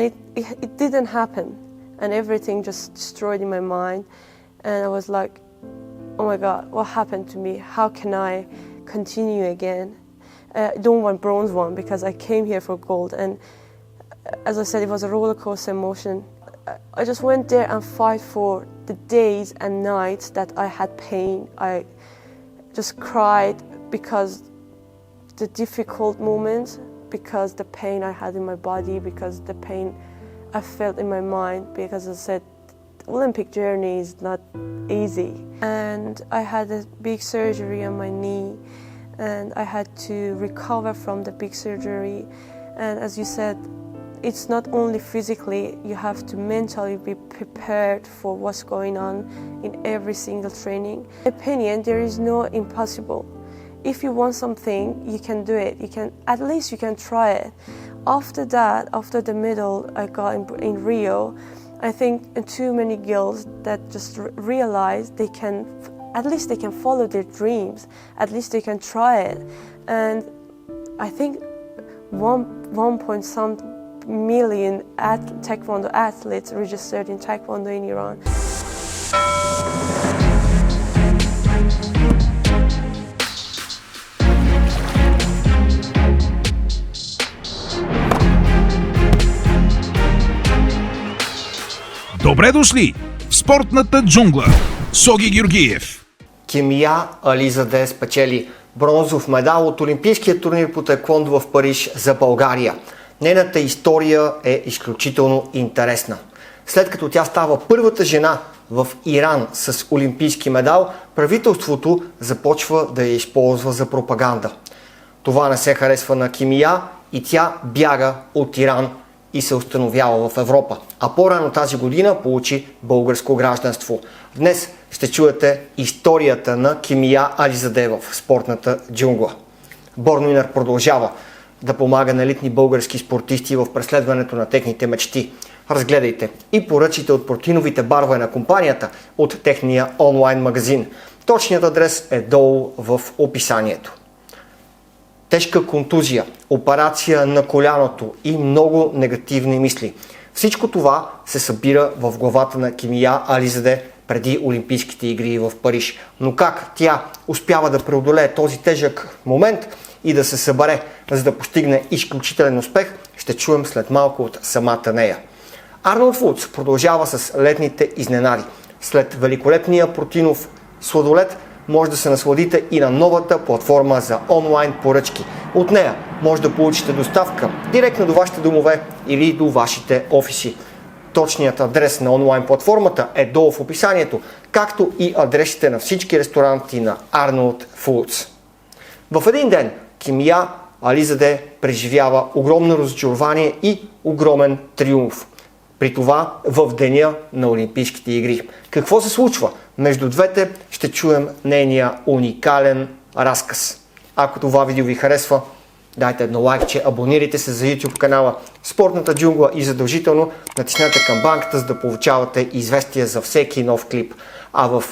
it didn't happen, and everything just destroyed in my mind, and I was like, oh my God, what happened to me? How can I continue again? I don't want bronze one because I came here for gold, and as I said, it was a roller coaster emotion. I just went there and fight for the days and nights that I had pain. I just cried because the difficult moments, because the pain I had in my body, because the pain I felt in my mind, because I said, the Olympic journey is not easy. And I had a big surgery on my knee, and I had to recover from the big surgery. And as you said, it's not only physically, you have to mentally be prepared for what's going on in every single training. In my opinion, there is no impossible. If you want something, you can do it. At least you can try it. After that, after the medal I got in Rio, I think too many girls that just realized at least they can follow their dreams. At least they can try it. And I think 1.some million taekwondo athletes registered in taekwondo in Iran. Добре дошли в спортната джунгла. Соги Георгиев. Кимиа Ализаде спечели бронзов медал от олимпийския турнир по таеквондо в Париж за България. Нейната история е изключително интересна. След като тя става първата жена в Иран с олимпийски медал, правителството започва да я използва за пропаганда. Това не се харесва на Кимиа и тя бяга от Иран и се установява в Европа. А по-рано тази година получи българско гражданство. Днес ще чуете историята на Кимиа Ализаде в спортната джунгла. Борнинър продължава да помага на елитни български спортисти в преследването на техните мечти. Разгледайте и поръчите от протеиновите барове на компанията от техния онлайн магазин. Точният адрес е долу в описанието. Тежка контузия, операция на коляното и много негативни мисли. Всичко това се събира в главата на Кимиа Ализаде преди Олимпийските игри в Париж. Но как тя успява да преодолее този тежък момент и да се събере, за да постигне изключителен успех, ще чуем след малко от самата нея. Арнолд Фудс продължава с летните изненади. След великолепния протеинов сладолед може да се насладите и на новата платформа за онлайн поръчки. От нея може да получите доставка директно до вашите домове или до вашите офиси. Точният адрес на онлайн платформата е долу в описанието, както и адресите на всички ресторанти на Арнолд Фудс. В един ден Кимиа Ализаде преживява огромно разочарование и огромен триумф. При това в деня на Олимпийските игри. Какво се случва между двете, ще чуем нейния уникален разказ. Ако това видео ви харесва, дайте едно лайкче, абонирайте се за YouTube канала Спортната джунгла и задължително натиснете камбанката, за да получавате известия за всеки нов клип. А в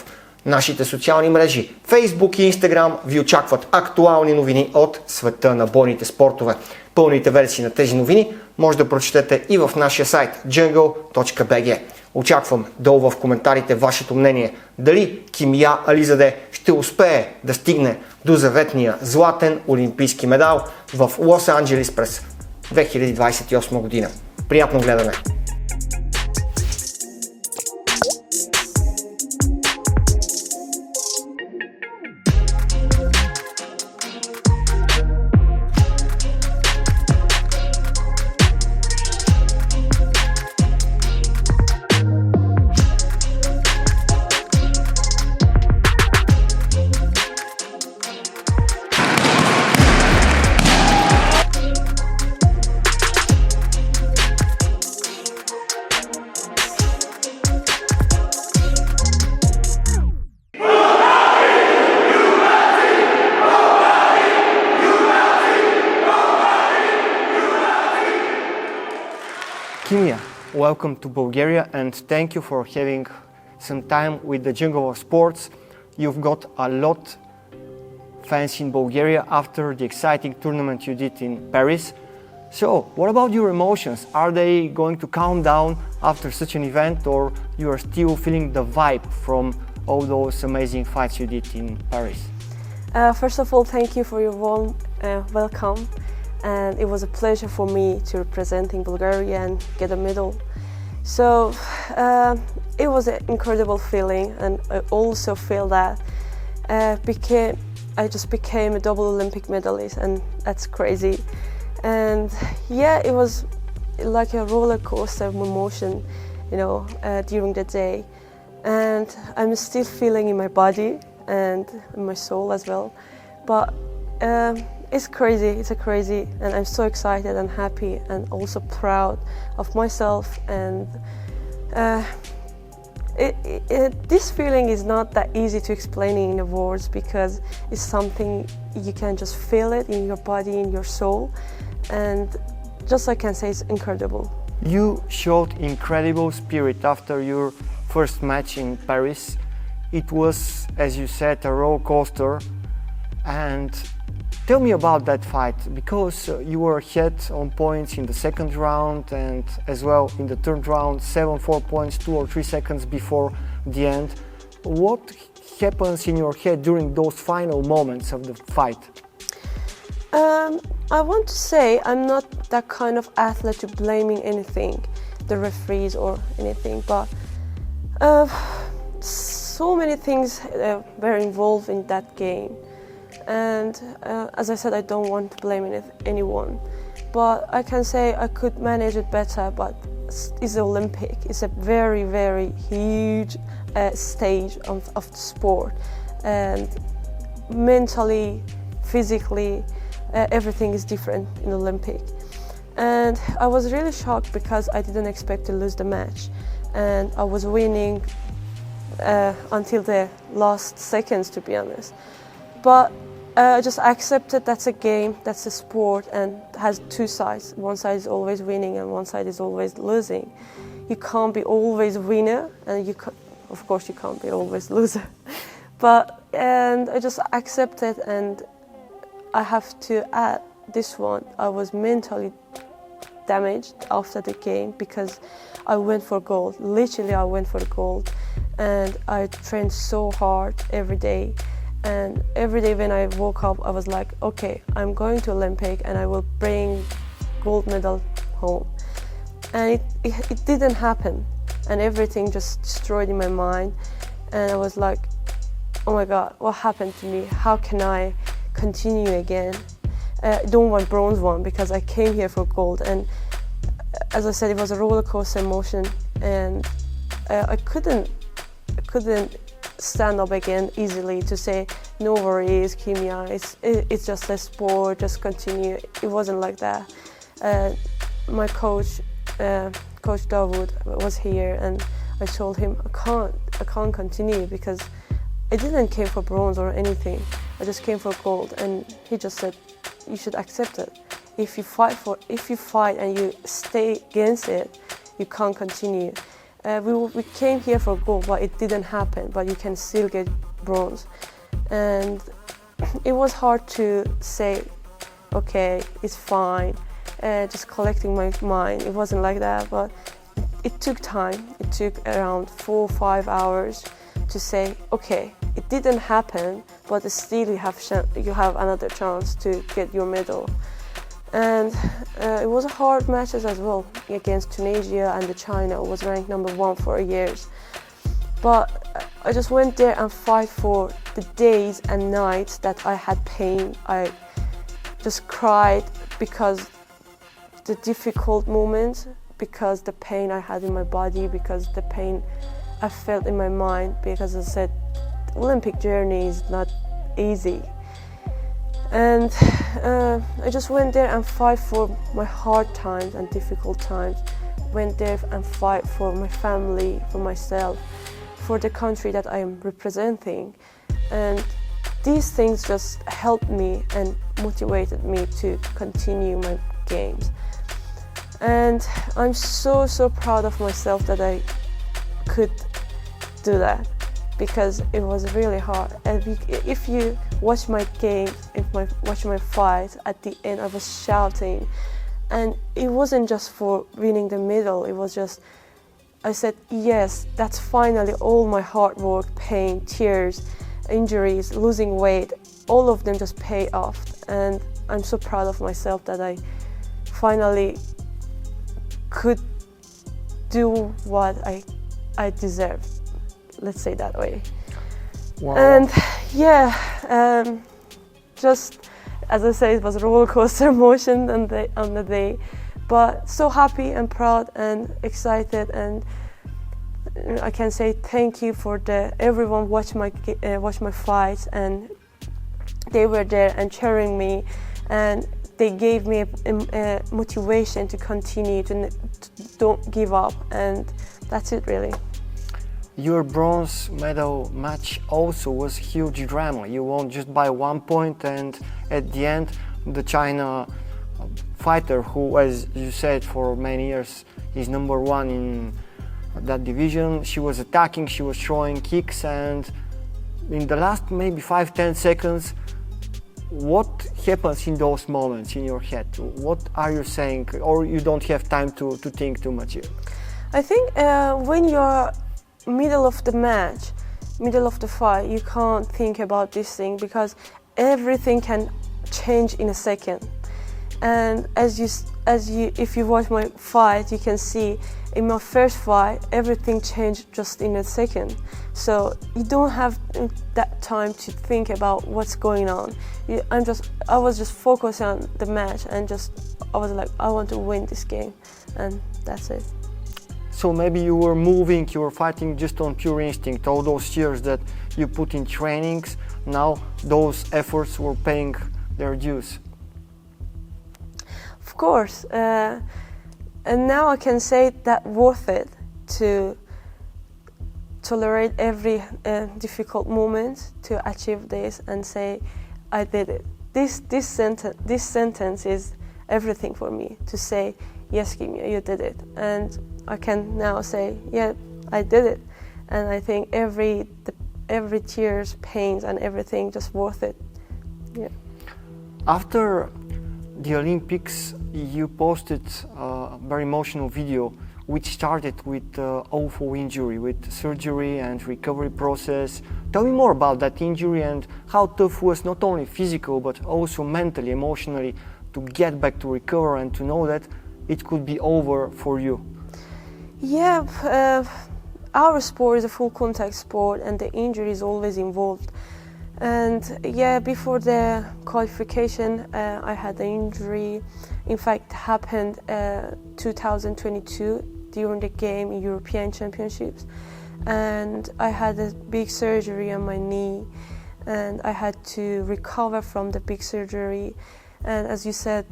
нашите социални мрежи Facebook и Instagram ви очакват актуални новини от света на бойните спортове. Пълните версии на тези новини може да прочетете и в нашия сайт jungle.bg. Очаквам долу в коментарите вашето мнение дали Кимиа Ализаде ще успее да стигне до заветния златен олимпийски медал в Лос-Анджелис през 2028 година. Приятно гледане! Kimia, welcome to Bulgaria and thank you for having some time with the Jungle of Sports. You've got a lot fans in Bulgaria after the exciting tournament you did in Paris. So, what about your emotions? Are they going to calm down after such an event, or you are still feeling the vibe from all those amazing fights you did in Paris? First of all, thank you for your warm welcome, and it was a pleasure for me to representing Bulgaria and get a medal. So it was an incredible feeling, and I also feel that I just became a double Olympic medalist, and that's crazy. And yeah, it was like a roller coaster of emotion, during the day. And I'm still feeling in my body and in my soul as well. But it's crazy, and I'm so excited and happy and also proud of myself. And this feeling is not that easy to explain in the words, because it's something you can just feel it in your body, in your soul, and just I can say it's incredible. You showed incredible spirit after your first match in Paris. It was, as you said, a roller coaster. And tell me about that fight, because you were ahead on points in the second round and as well in the third round, 7-4 points, 2 or 3 seconds before the end. What happens in your head during those final moments of the fight? I want to say I'm not that kind of athlete to blaming anything, the referees or anything, but so many things were involved in that game. And as I said, I don't want to blame anyone, but I can say I could manage it better. But it's Olympic. It's a very, very huge stage of the sport, and mentally, physically, everything is different in Olympic. And I was really shocked because I didn't expect to lose the match, and I was winning until the last seconds, to be honest. But I just accepted that's a game, that's a sport, and has two sides. One side is always winning and one side is always losing. You can't be always winner, and of course you can't be always loser. And I just accepted, and I have to add this one. I was mentally damaged after the game because I went for gold. Literally, I went for gold, and I trained so hard every day. And every day when I woke up, I was like, okay, I'm going to Olympic and I will bring gold medal home. And it didn't happen, and everything just destroyed in my mind. And I was like, oh my God, what happened to me? How can I continue again? I don't want bronze one because I came here for gold. And as I said, it was a roller coaster emotion, and I couldn't stand up again easily to say, no worries, Kimia, it's just a sport, just continue. It wasn't like that. My coach, Coach Dawood, was here, and I told him I can't continue because I didn't came for bronze or anything. I just came for gold, and he just said, you should accept it. If you fight and you stay against it, you can't continue. We came here for gold, but it didn't happen, but you can still get bronze. And it was hard to say, okay, it's fine, just collecting my mind. It wasn't like that, but it took time. It took around 4 or 5 hours to say, okay, it didn't happen, but still you have another chance to get your medal. And it was hard matches as well against Tunisia and China. I was ranked number 1 for years. But I just went there and fight for the days and nights that I had pain. I just cried because the difficult moments, because the pain I had in my body, because the pain I felt in my mind, because I said, Olympic journey is not easy. And I just went there and fight for my hard times and difficult times. Went there and fight for my family, for myself, for the country that I am representing. And these things just helped me and motivated me to continue my games. And I'm so proud of myself that I could do that, because it was really hard. And if you watch my game, watch my fight, at the end I was shouting And it wasn't just for winning the medal, it was just, I said, yes, that's finally all my hard work, pain, tears, injuries, losing weight, all of them just pay off. And I'm so proud of myself that I finally could do what I deserved, let's say that way. Wow. And yeah, just as I say, it was a roller coaster emotion on the day, but so happy and proud and excited, and I can say thank you for everyone watch my fights, and they were there and cheering me, and they gave me a motivation to continue, to don't give up, and that's it really. Your bronze medal match also was huge drama. You won just by 1 point, and at the end, the China fighter, who, as you said, for many years is number one in that division, she was attacking, she was throwing kicks, and in the last maybe 5-10 seconds, what happens in those moments in your head? What are you saying, or you don't have time to think too much? I think when you're middle of the match, middle of the fight, you can't think about this thing because everything can change in a second. And if you watch my fight, you can see in my first fight everything changed just in a second. So you don't have that time to think about what's going on. I was just focused on the match, and I was like, I want to win this game, and that's it. So maybe you were moving, you were fighting just on pure instinct. All those years that you put in trainings, now those efforts were paying their dues. Of course, and now I can say that worth it to tolerate every difficult moment to achieve this and say, I did it. This sentence is everything for me, to say, yes, Kimia, you did it. And I can now say, yeah, I did it. And I think every tears, pains, and everything just worth it. Yeah. After the Olympics, you posted a very emotional video which started with awful injury, with surgery and recovery process. Tell me more about that injury and how tough was not only physical but also mentally, emotionally, to get back to recover and to know that it could be over for you. Yeah, our sport is a full contact sport, and the injury is always involved. And yeah, before the qualification, I had an injury. In fact, happened 2022 during the game in European Championships, and I had a big surgery on my knee, and I had to recover from the big surgery. And as you said,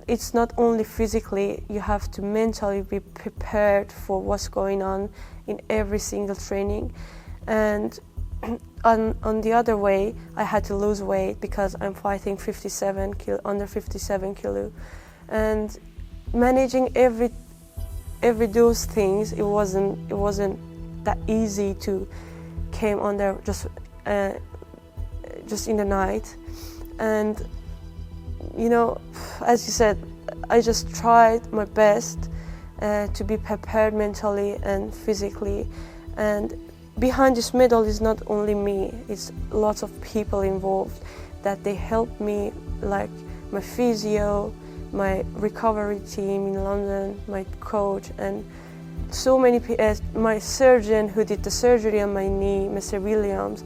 it's not only physically, you have to mentally be prepared for what's going on in every single training. And on the other way, I had to lose weight because I'm fighting under 57 kilo. And managing every those things, it wasn't that easy to came under just in the night. And you know, as you said, I just tried my best to be prepared mentally and physically. And behind this medal is not only me, it's lots of people involved that they helped me, like my physio, my recovery team in London, my coach, and so many people, my surgeon who did the surgery on my knee, Mr. Williams.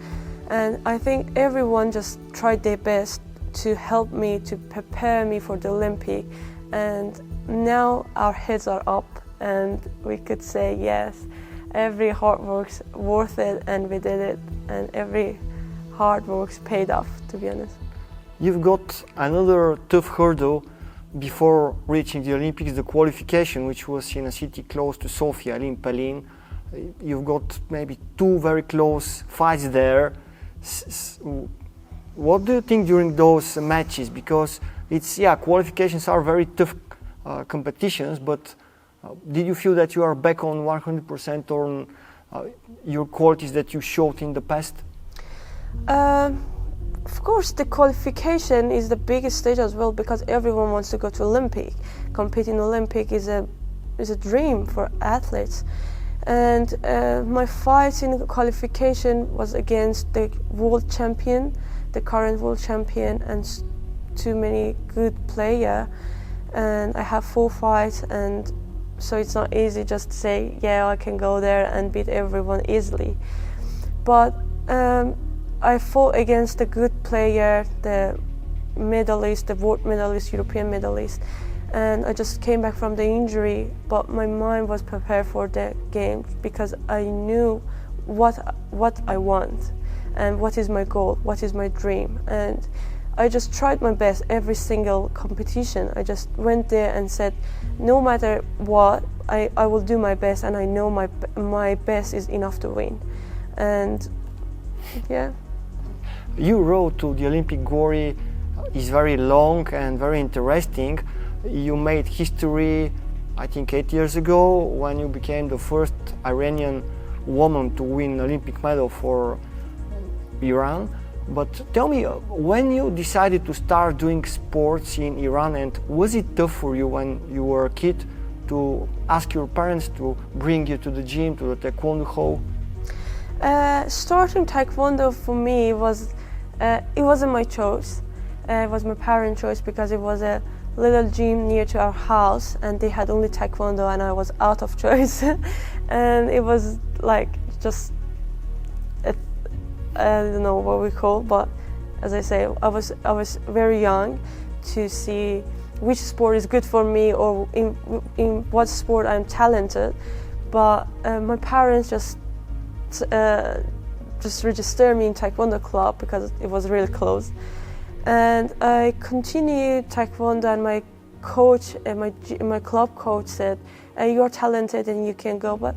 And I think everyone just tried their best to help me, to prepare me for the Olympic. And now our heads are up, and we could say yes, every hard work's worth it, and we did it, and every hard work's paid off, to be honest. You've got another tough hurdle before reaching the Olympics, the qualification, which was in a city close to Sofia, Pelin. You've got maybe 2 very close fights there. What do you think during those matches? Because qualifications are very tough competitions, but did you feel that you are back on 100% on your qualities that you showed in the past? Of course, the qualification is the biggest stage as well, because everyone wants to go to Olympic. Competing Olympic is a dream for athletes. And my fight in qualification was against the world champion, the current world champion, and too many good players. And I have 4 fights, and so it's not easy just to say, yeah, I can go there and beat everyone easily. But I fought against a good player, the medalist, the world medalist, European medalist, and I just came back from the injury, but my mind was prepared for the game because I knew what I want and what is my goal, what is my dream. And I just tried my best every single competition. I just went there and said, no matter what, I will do my best, and I know my best is enough to win. And yeah. Your road to the Olympic glory is very long and very interesting. You made history, I think 8 years ago, when you became the first Iranian woman to win Olympic medal for Iran. But tell me, when you decided to start doing sports in Iran, and was it tough for you when you were a kid to ask your parents to bring you to the gym, to the taekwondo hall? Starting taekwondo for me it wasn't my choice. It was my parents' choice, because it was a little gym near to our house, and they had only taekwondo, and I was out of choice. And it was like just I don't know what we call, but as I say, I was very young to see which sport is good for me, or in what sport I'm talented. But my parents just registered me in taekwondo club because it was really close, and I continued taekwondo. And my coach, my club coach said, "You are talented and you can go." But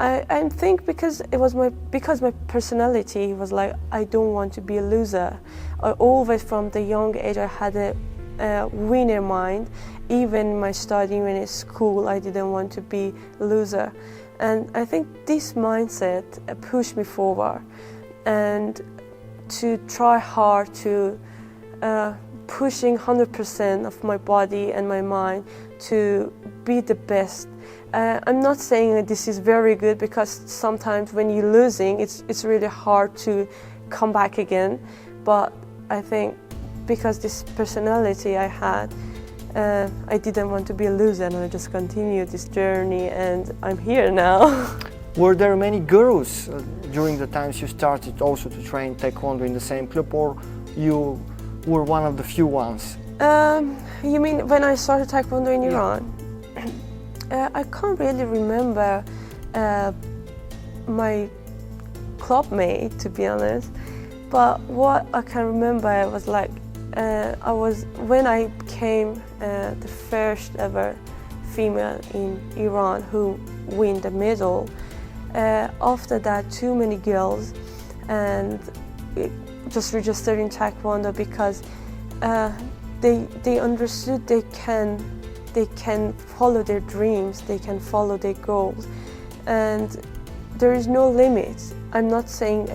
I think because my personality was like, I don't want to be a loser. I always, from the young age, I had a winner mind. Even my studying when in school, I didn't want to be a loser. And I think this mindset pushed me forward, and to try hard, to pushing 100% of my body and my mind to be the best. I'm not saying that this is very good, because sometimes when you're losing, it's really hard to come back again. But I think because this personality I had, I didn't want to be a loser, and I just continued this journey, and I'm here now. Were there many girls during the times you started also to train taekwondo in the same club, or you were one of the few ones? You mean when I started taekwondo in Iran? I can't really remember my club mate, to be honest. But what I can remember was like, when I became the first ever female in Iran who won the medal. After that, too many girls and just registered in taekwondo because they understood they can follow their dreams, they can follow their goals, and there is no limit. I'm saying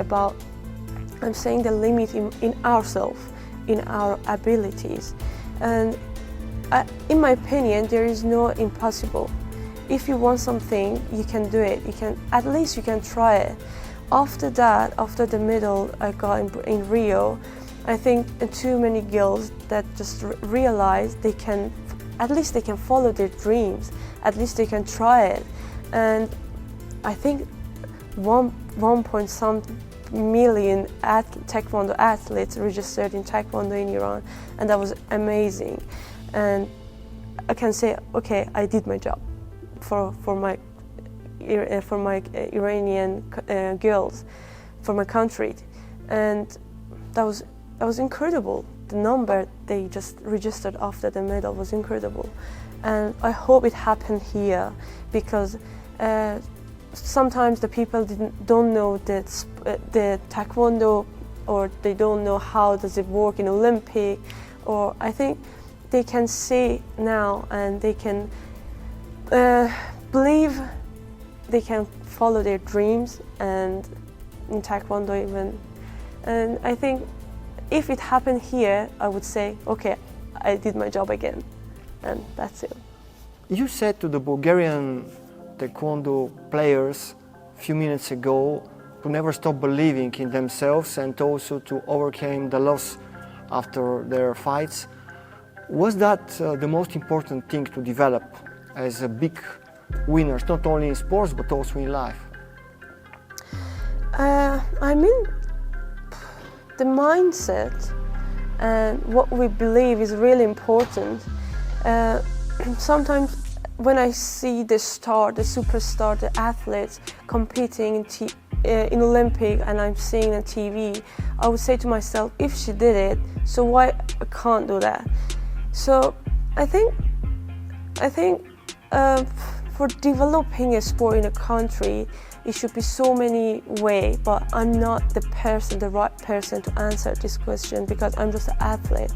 the limit in ourselves, in our abilities. And in my opinion, there is no impossible. If you want something, you can do it. At least you can try it. After that, after the medal I got in Rio, I think too many girls that just realized at least they can follow their dreams. At least they can try it. And I think 1.some million taekwondo athletes registered in taekwondo in Iran, and that was amazing. And I can say, okay, I did my job for my Iranian girls, for my country, and that was incredible. The number they just registered after the medal was incredible, and I hope it happened here because sometimes the people don't know the taekwondo, or they don't know how does it work in Olympic, or I think they can see now and they can believe they can follow their dreams, and in taekwondo even. And I think if it happened here, I would say, okay, I did my job again, and that's it. You said to the Bulgarian taekwondo players a few minutes ago to never stop believing in themselves and also to overcome the loss after their fights. Was that the most important thing to develop as a big winners, not only in sports but also in life? I mean, the mindset and what we believe is really important. Sometimes when I see the superstar, the athletes competing in Olympic and I'm seeing on TV, I would say to myself, if she did it, so why I can't do that? So I think for developing a sport in a country, it should be so many ways, but I'm not the right person to answer this question because I'm just an athlete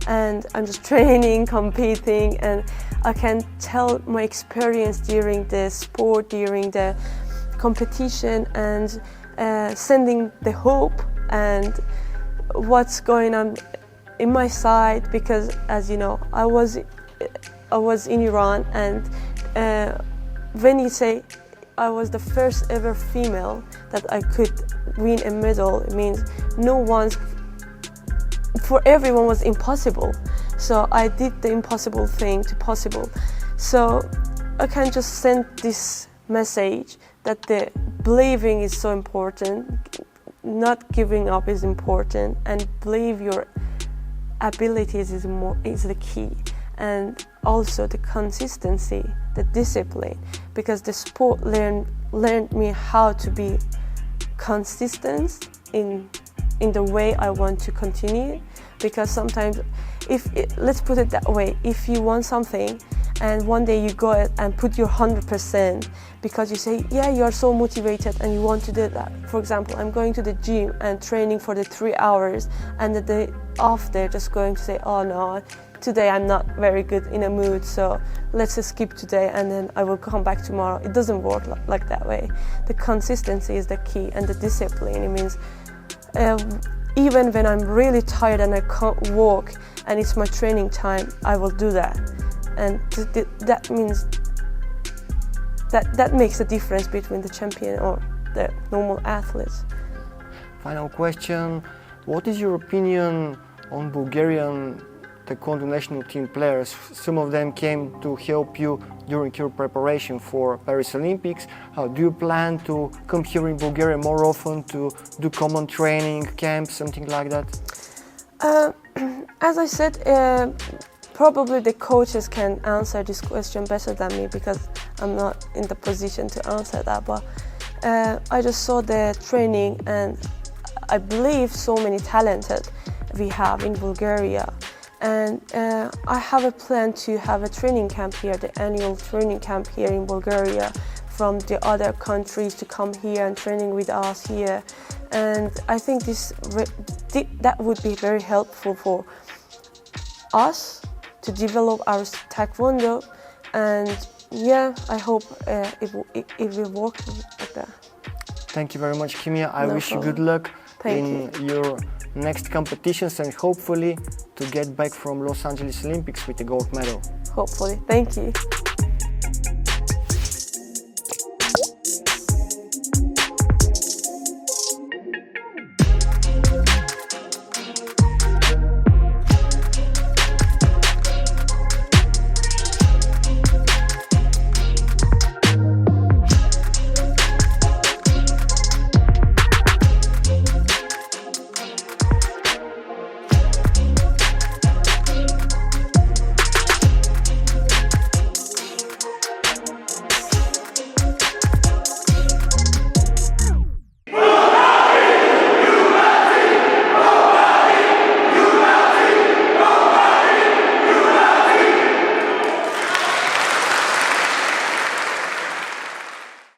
and I'm just training, competing, and I can tell my experience during the sport, during the competition, and sending the hope and what's going on in my side, because as you know, I was in Iran, and when you say I was the first ever female that I could win a medal, it means for everyone was impossible. So I did the impossible thing to possible. So I can just send this message that the believing is so important, not giving up is important, and believe your abilities is the key. And also the consistency, the discipline, because the sport learned me how to be consistent in the way I want to continue. Because sometimes, let's put it that way, if you want something and one day you go and put your 100% because you say, yeah, you are so motivated and you want to do that. For example, I'm going to the gym and training for the 3 hours, and the day after just going to say, oh no, today I'm not very good in a mood, so let's just skip today and then I will come back tomorrow. It doesn't work like that way. The consistency is the key, and the discipline. It means even when I'm really tired and I can't walk and it's my training time, I will do that. And that means that makes a difference between the champion or the normal athletes. Final question, what is your opinion on Bulgarian taekwondo national team players? Some of them came to help you during your preparation for Paris Olympics. Do you plan to come here in Bulgaria more often to do common training camps, something like that? As I said, probably the coaches can answer this question better than me because I'm not in the position to answer that. But I just saw the training, and I believe so many talented we have in Bulgaria. And I have a plan to have a training camp here, the annual training camp here in Bulgaria, from the other countries to come here and training with us here. And I think that would be very helpful for us to develop our taekwondo. And yeah, I hope it will work like that. Thank you very much, Kimia. I wish you good luck in your next competitions and hopefully to get back from Los Angeles Olympics with a gold medal. Hopefully. Thank you.